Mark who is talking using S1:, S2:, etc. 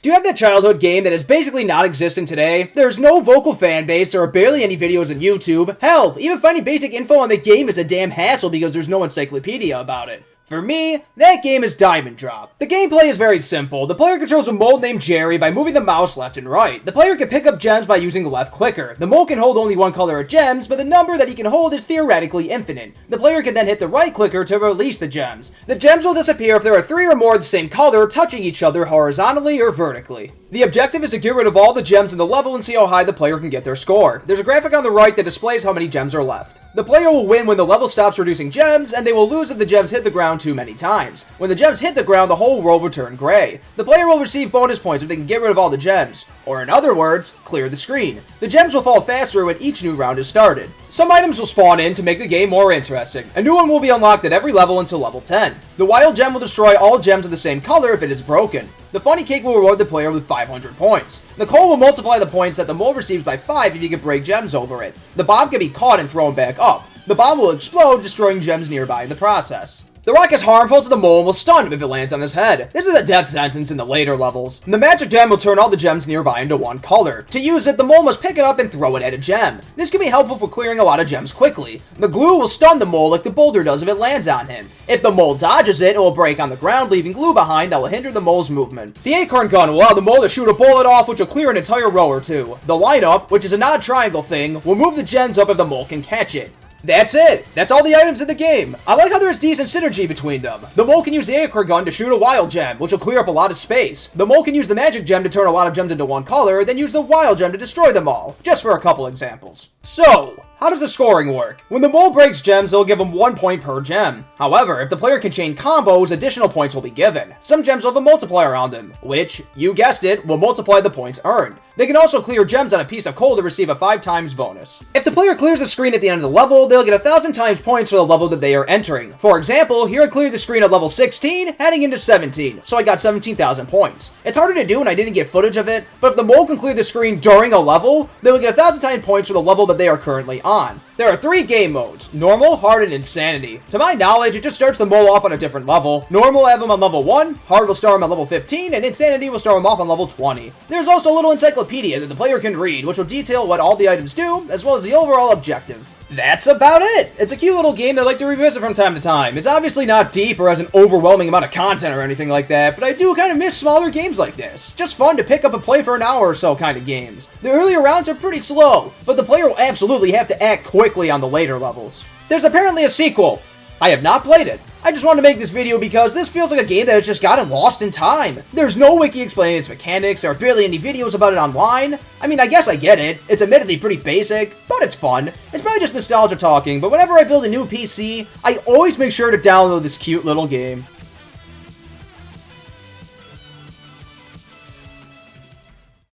S1: Do you have that childhood game that is basically non-existent today? There's no vocal fan base, there are barely any videos on YouTube. Hell, even finding basic info on the game is a damn hassle because there's no encyclopedia about it. For me, that game is Diamond Drop. The gameplay is very simple. The player controls a mole named Jerry by moving the mouse left and right. The player can pick up gems by using the left clicker. The mole can hold only one color of gems, but the number that he can hold is theoretically infinite. The player can then hit the right clicker to release the gems. The gems will disappear if there are 3 or more of the same color touching each other horizontally or vertically. The objective is to get rid of all the gems in the level and see how high the player can get their score. There's a graphic on the right that displays how many gems are left. The player will win when the level stops producing gems, and they will lose if the gems hit the ground too many times. When the gems hit the ground, the whole world will turn gray. The player will receive bonus points if they can get rid of all the gems, or in other words, clear the screen. The gems will fall faster when each new round is started. Some items will spawn in to make the game more interesting. A new one will be unlocked at every level until level 10. The wild gem will destroy all gems of the same color if it is broken. The funny cake will reward the player with 500 points. The coal will multiply the points that the mole receives by 5 if you can break gems over it. The bomb can be caught and thrown back up. The bomb will explode, destroying gems nearby in the process. The rock is harmful to the mole and will stun him if it lands on his head. This is a death sentence in the later levels. The magic gem will turn all the gems nearby into one color. To use it, the mole must pick it up and throw it at a gem. This can be helpful for clearing a lot of gems quickly. The glue will stun the mole like the boulder does if it lands on him. If the mole dodges it, it will break on the ground, leaving glue behind that will hinder the mole's movement. The acorn gun will allow the mole to shoot a bullet off, which will clear an entire row or two. The lineup, which is an odd triangle thing, will move the gems up if the mole can catch it. That's it! That's all the items in the game! I like how there is decent synergy between them. The mole can use the acorn gun to shoot a wild gem, which will clear up a lot of space. The mole can use the magic gem to turn a lot of gems into one color, then use the wild gem to destroy them all. Just for a couple examples. So, how does the scoring work? When the mole breaks gems, it'll give him 1 point per gem. However, if the player can chain combos, additional points will be given. Some gems will have a multiplier on them, which, you guessed it, will multiply the points earned. They can also clear gems on a piece of coal to receive a 5 times bonus. If the player clears the screen at the end of the level, they'll get 1,000 times points for the level that they are entering. For example, here I cleared the screen at level 16, heading into 17, so I got 17,000 points. It's harder to do and I didn't get footage of it, but if the mole can clear the screen during a level, they will get 1,000 times points for the level that they are currently on. There are 3 game modes: Normal, Hard, and Insanity. To my knowledge, it just starts the mole off on a different level. Normal will have him on level 1, Hard will start him on level 15, and Insanity will start him off on level 20. There's also a little encyclopedia that the player can read, which will detail what all the items do, as well as the overall objective. That's about it! It's a cute little game that I like to revisit from time to time. It's obviously not deep or has an overwhelming amount of content or anything like that, but I do kind of miss smaller games like this. Just fun to pick up and play for an hour or so kind of games. The earlier rounds are pretty slow, but the player will absolutely have to act quickly on the later levels. There's apparently a sequel. I have not played it. I just wanted to make this video because this feels like a game that has just gotten lost in time. There's no wiki explaining its mechanics, there are barely any videos about it online. I mean, I guess I get it. It's admittedly pretty basic, but it's fun. It's probably just nostalgia talking, but whenever I build a new PC, I always make sure to download this cute little game.